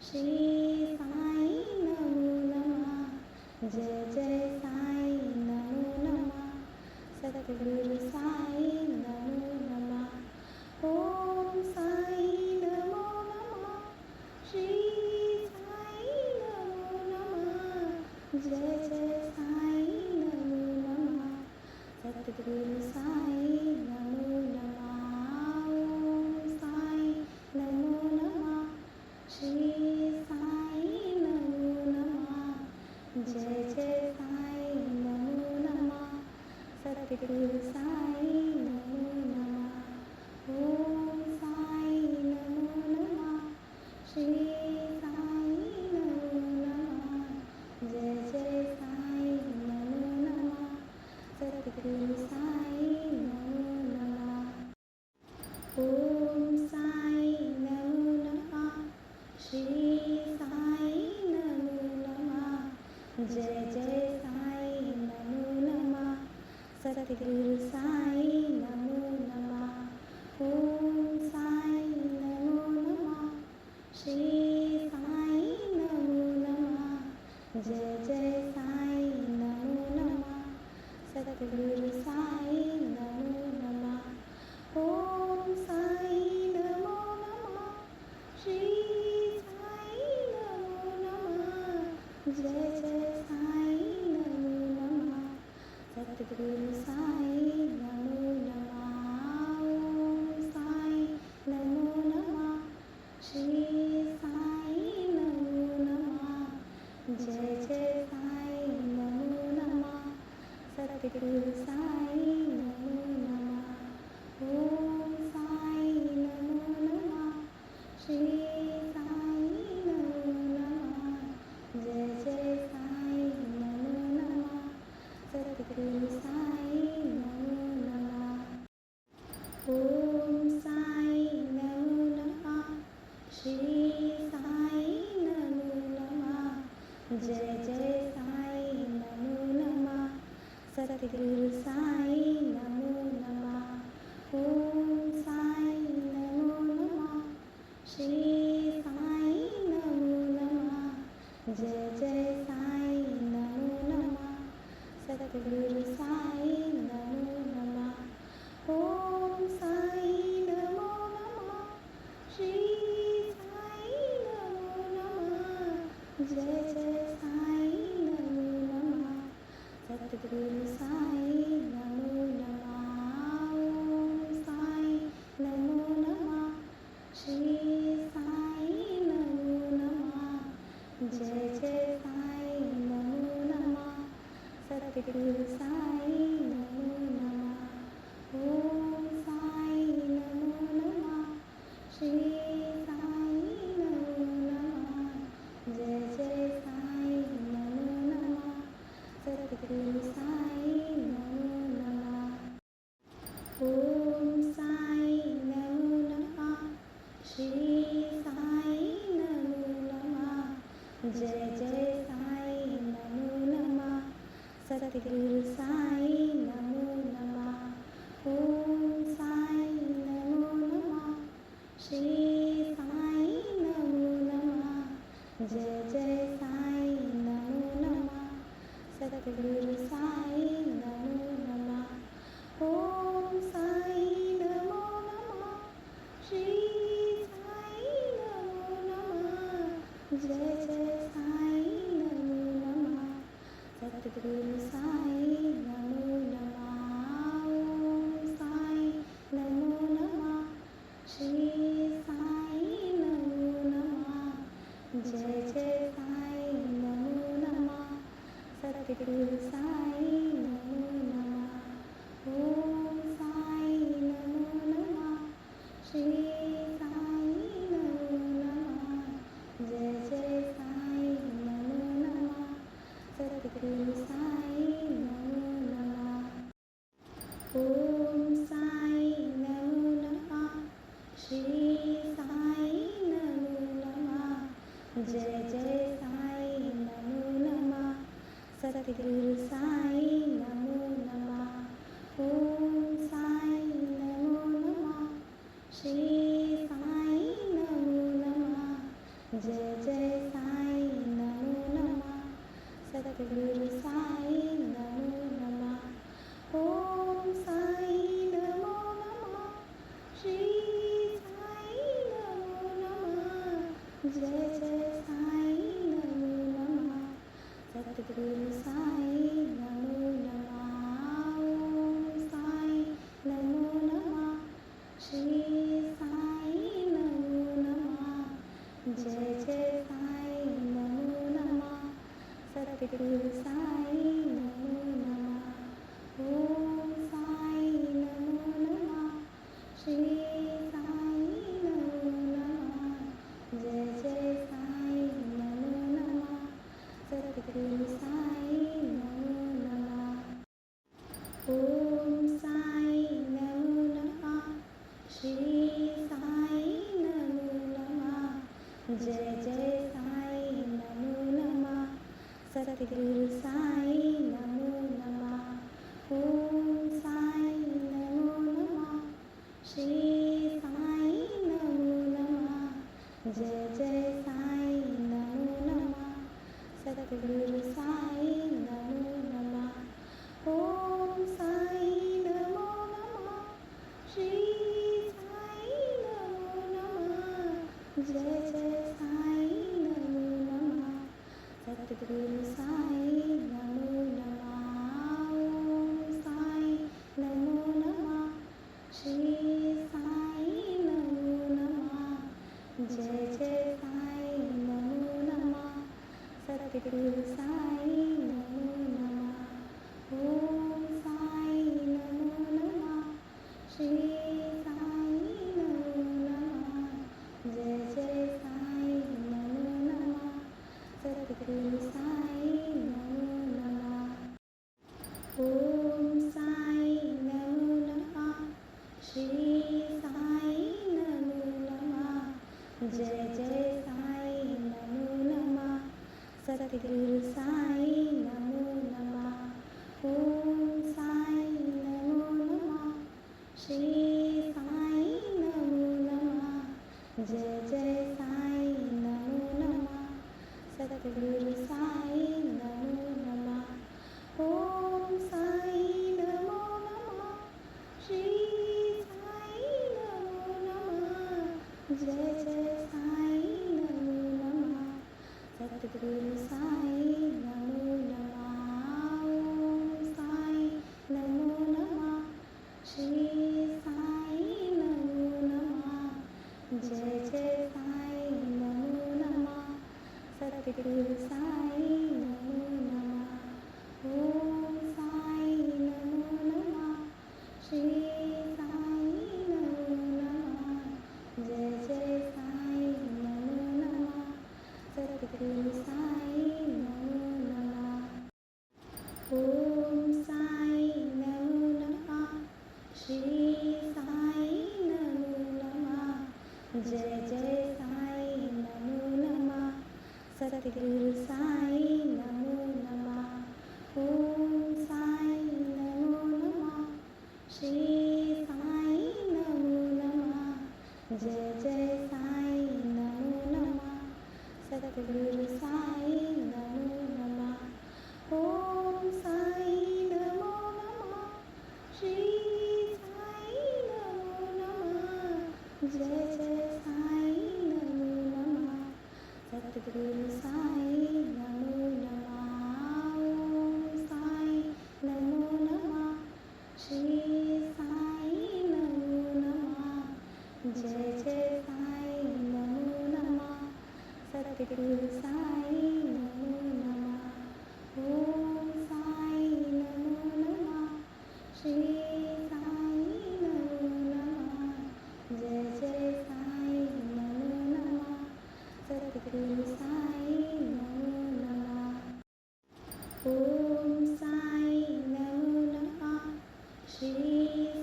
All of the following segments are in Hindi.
श्री साई नमो नमः। जय जय साई नमो नमः। सद्गुरु साई नमो नमः। ओम साई नमो नमः। श्री साई नमो नमः। जय जय साई नमो नमः। सद्गुरु साई नमो नमः। ओम साई नमो नमः। श्री साई नमो नमः। जय जय साई नमो नमः। सद्गुरु साई नमो नमः। ओम साई नमो नमः। श्री साई नमो नमः। जय जय साई नमो नमः। सद्गुरु साई नमो नमः। ओम साई नमो नमः। श्री साई नमो नमः। जय जय साई नमो नमः। सद्गुरु साई नमो नमः। ओम साई नमो नमः। श्री साई नमो नमः। जय जय साई नमो नमः। सद्गुरु साई नमो नमः। ओम साई नमो नमः। श्री साई नमो नमः। जय जय साई नमो नमः। सद्गुरु साई नमो नमः। ओम साई नमो नमः। श्री साई नमो नमः। जय जय साई नमो नमः। सद्गुरु साई नमो नमः। ओम साई नमो नमः। श्री साई नमो नमः। जय जय साई नमो नमः। सद्गुरु साई नमो नमः। ओम साई नमो नमः। श्री साई नमो नमः। जय जय साई नमो नमः। सद्गुरु साई नमो नमः। ओम साई नमो नमः। श्री साई नमो नमः। जय जय साई नमो नमः। सद्गुरु साई नमो नमः। ओम साई नमो नमः। श्री साई नमो नमः। जय जय साई नमो नमः। सद्गुरु साई नमो नमः। ओम साई नमो नमः। श्री साई नमो नमः। जय जय साई नमो नमः। सद्गुरु साई नमो नमः। ओम साई नमो नमः। श्री साई नमो नमः। जय जय साई नमो नमः। सद्गुरु साई नमो नमः। ओम साई नमो नमः। श्री साई नमो नमः। जय जय साई नमो नमः। सद्गुरु साई नमो नमः। ओम साई नमो नमः। श्री साई नमो नमः। जय जय साई नमो नमः। सद्गुरु साई नमो नमः। ओम साई नमो नमः। श्री साई नमो नमः। जय जय साई नमो नमः। सद्गुरु साई नमो नमः। ओम साई नमो नमः। श्री साई नमो नमः। जय जय साई नमो नमः। सद्गुरु साई नमो नमः। ओम साई नमो नमः। श्री साई नमो नमः। जय जय साई जय जय साई नमो नमः सद्गुरु साई नमो नमः ओम साई नमो नमः श्री साई नमो नमः जय जय साई नमो नमः सद्गुरु साई नमो नमः ओम साई नमो नमः श्री साई नमो नमः जय जय साई नमो नमः सद्गुरु साई नमो नमः ओम साई नमो नमः श्री साई नमो नमः जय जय साई नमो नमः सद्गुरु साई नमो नमः ओम साई नमो नमः श्री साई नमो नमः जय जय साई नमो नमः सद्गुरु साई नमो नमः ओम साई नमो नमः श्री साई नमो नमः जय जय साई नमो नमः सद्गुरु साई नमो नमः ओम साई नमो नमः श्री साई नमो नमः जय जय साई नमो नमः सद्गुरु साई नमो नमः ओम साई नमो नमः श्री साई नमो नमः जय जय साई नमो नमः सद्गुरु साई नमो नमः ओम साई नमो नमः श्री साई नमो नमः जय जय साई नमो नमः सद्गुरु साई नमो नमः ओम साई नमो नमः श्री साई नमो नमः जय जय साई नमो नमः सद्गुरु साई नमो नमः ओम साई नमो नमः श्री साई नमो नमः जय जय साई नमो नमः सद्गुरु साई नमो नमः ओम साई नमो नमः श्री साई नमो नमः जय जय साई नमो नमः सद्गुरु साई नमो नमः ओम साई नमो नमः श्री साई नमो नमः जय जय साई नमो नमः सद्गुरु साई नमो नमः ओम साई नमो नमः श्री साई नमो नमः जय जय साई नमो नमः सद्गुरु साई नमो नमः ओम साई नमो नमः श्री साई नमो नमः जय जय साई नमो नमः सद्गुरु साई नमो नमः ओम साई नमो नमः श्री साई नमो नमः जय जय साई नमो नमः सद्गुरु साई नमो नमः ओम साई नमो नमः श्री साई नमो नमः जय जय साई नमो नमः सद्गुरु साई नमो नमः ओम साई नमो नमः श्री साई नमो नमः जय जय साई नमो नमः सद्गुरु साई नमो नमः ओम साई नमो नमः श्री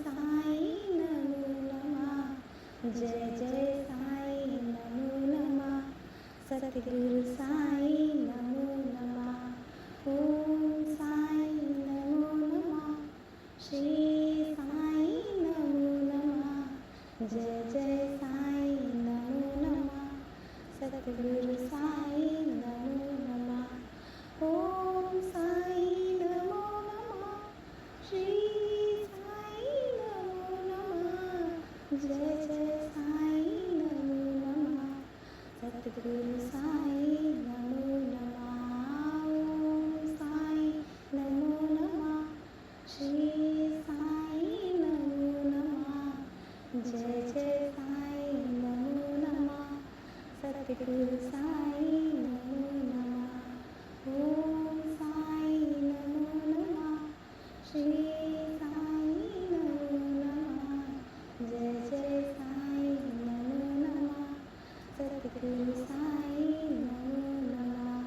साई नमो नमः जय जय साई नमो नमः सद्गुरु साई नमो नमः ओम साई नमो नमः श्री साई नमो नमः जय जय साई नमो नमः सद्गुरु साई नमो नमः ओम साई नमो नमः श्री साई नमो नमः जय जय साई नमो नमः सद्गुरु सद्गुरु साई नमो नमः। ओम साई नमो नमः। श्री साई नमो नमः। जय जय साई नमो नमः। सद्गुरु साई नमो नमः। ओम साई नमो नमः। श्री साई नमो नमः। जय जय साई नमो नमः। सद्गुरु साई नमो नमः।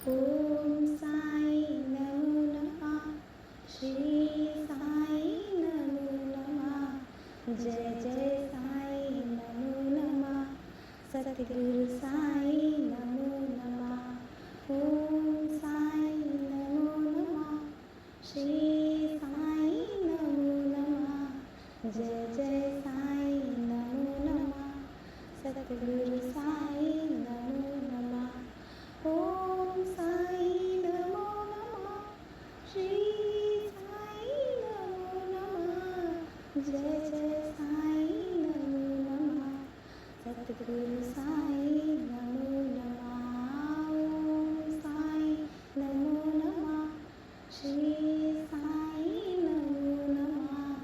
ओम साई नमो नमः। श्री साई नमो नमः। जय जय साई नमो नमः। सद्गुरु साई नमो नमः। ओम साई नमो नमः। श्री साई नमो नमः। जय जय साई नमो नमः। सद्गुरु साई नमो नमः। ओम साई नमो नमः। श्री साई नमो नमः। जय जय साई नमो नमः। सद्गुरु साई नमो नमः। ओम साई नमो नमः। श्री साई नमो नमः।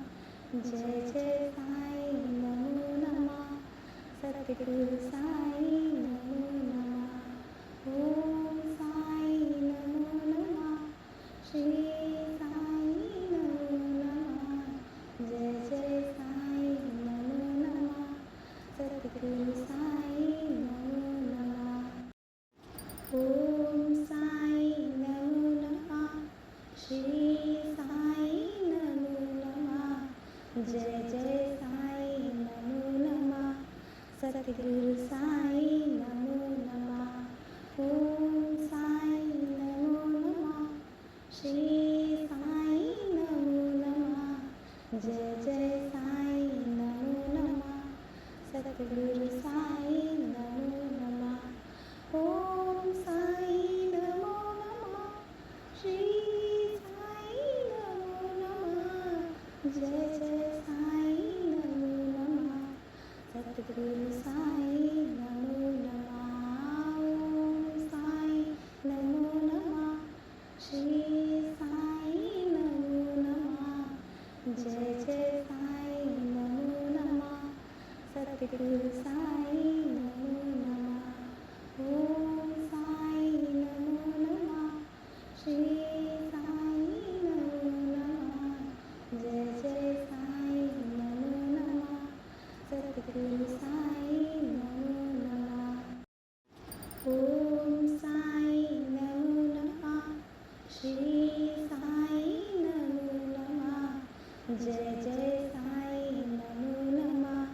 जय जय साई नमो नमः। सद्गुरु साई नमो नमः। ओम साई नमो नमः। श्री साई नमो नमः। जय जय साई नमो नमः। सद्गुरु साई नमो नमः। ओम साई नमो नमः। श्री साई नमो नमः। जय जय साई नमो नमः। सद्गुरु साई नमो नमः। ओम साई नमो नमः। श्री साई नमो नमः। जय जय साई नमो नमः। सद्गुरु साई नमो नमः। ओम साई नमो नमः। श्री साई नमो नमः। जय जय साई नमो नमः। सद्गुरु साई नमो नमः। ओम साई नमो नमः। श्री साई नमो नमः। जय जय साई नमो नमः। सद्गुरु साई नमो नमः। ओम साई नमो नमः। श्री साई नमो नमः। जय जय साई नमो नमः। सद्गुरु साई नमो नमः। ओम साई नमो नमः। श्री साई नमो नमः। जय जय साई नमो नमः।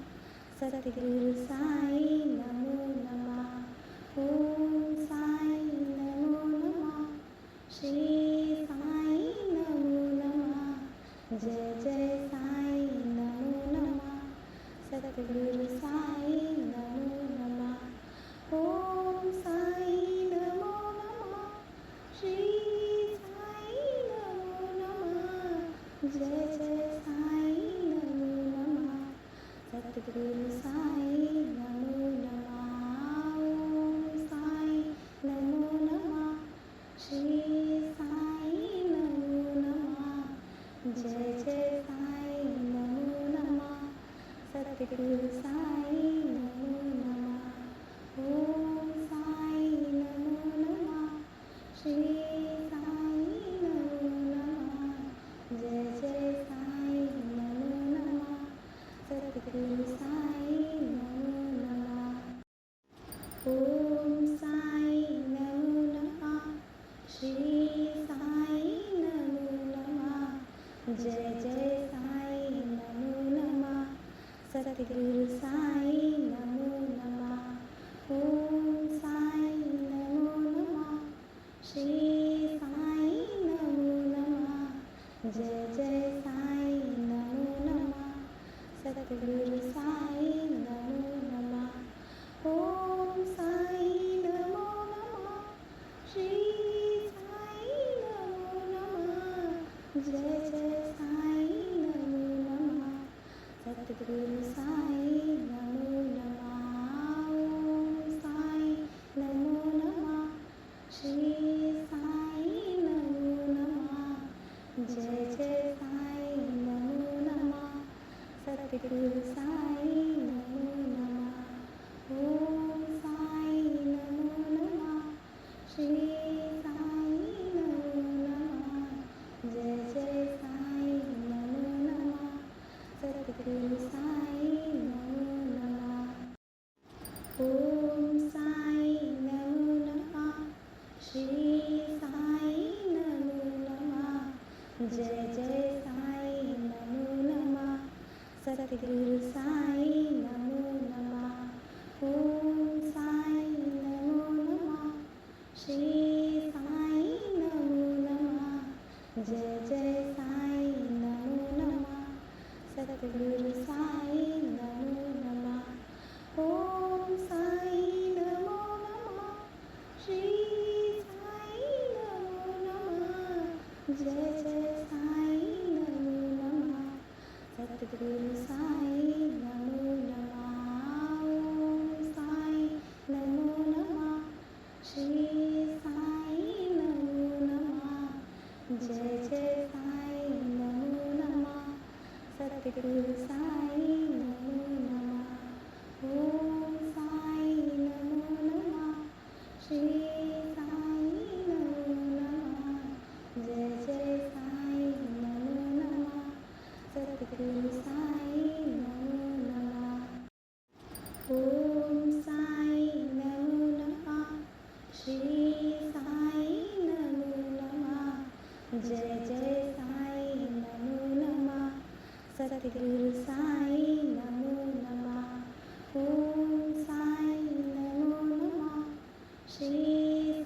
सद्गुरु साई नमो नमः। ओम साई नमो नमः। श्री साई नमो नमः। जय जय साई नमो नमः। सद्गुरु साई नमो नमः। ओम साई नमो नमः। श्री साई नमो नमः। जय जय साई नमो नमः। सद्गुरु साई नमो नमः। ओम साई नमो नमः। श्री साई नमो नमः। जय जय साई नमो नमः। सद्गुरु साई नमो नमः। ओम साई नमो नमः। श्री साई नमो नमः। जय जय साई नमो नमः। सद्गुरु साई नमो नमः। ओम साई नमो नमः। श्री साई नमो नमः। जय जय साई नमो नमः। सद्गुरु साई नमो नमः। ओम साई नमो नमः। श्री साई नमो नमः। जय जय साई नमो नमः। सद्गुरु साई नमो नमः। ओम साई नमो नमः। श्री साई नमो नमः। जय जय साई नमो नमः। सद्गुरु साई नमो नमः। ओम जय जय साई नमो नमः सतगुरु साई नमो नमः ओम साई नमो नमः श्री साई नमो नमः जय जय साई नमो नमः सतगुरु साई नमो नमः ओम साई नमो नमः श्री साई नमो नमः जय जय साई नमो नमः सतगुरु साई नमो नमः ओम साई नमो नमः श्री साई नमो नमः जय जय साई नमो नमः सतगुरु साई नमो नमः ओम साई नमो नमः श्री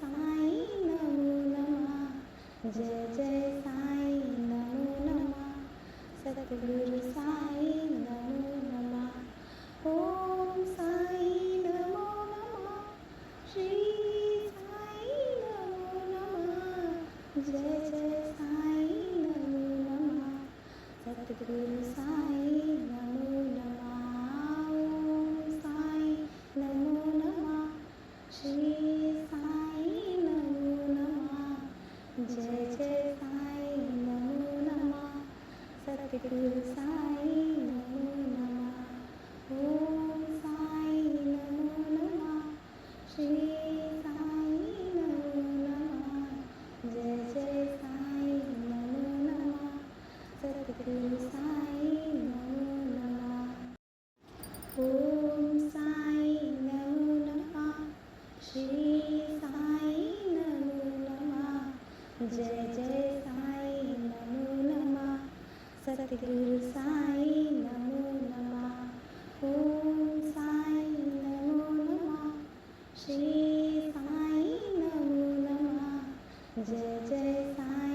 साई नमो नमः जय जय साई नमो नमः सतगुरु साई नमो नमः ओम साई नमो नमः श्री साई नमो नमः जय जय साई नमो नमः सतगुरु साई नमो नमः ओम साई नमो नमः श्री साई नमो नमः जय जय साई नमो नमः सतगुरु साई नमो नमः ओम साई नमो नमः श्री साई नमो नमः जय जय साई नमो नमः सतगुरु साई नमो नमः ओम साई नमो नमः श्री साई नमो नमः जय जय साई नमो नमः सतगुरु साई नमो नमः ओम साई नमो नमः श्री साई नमो नमः जय जय साई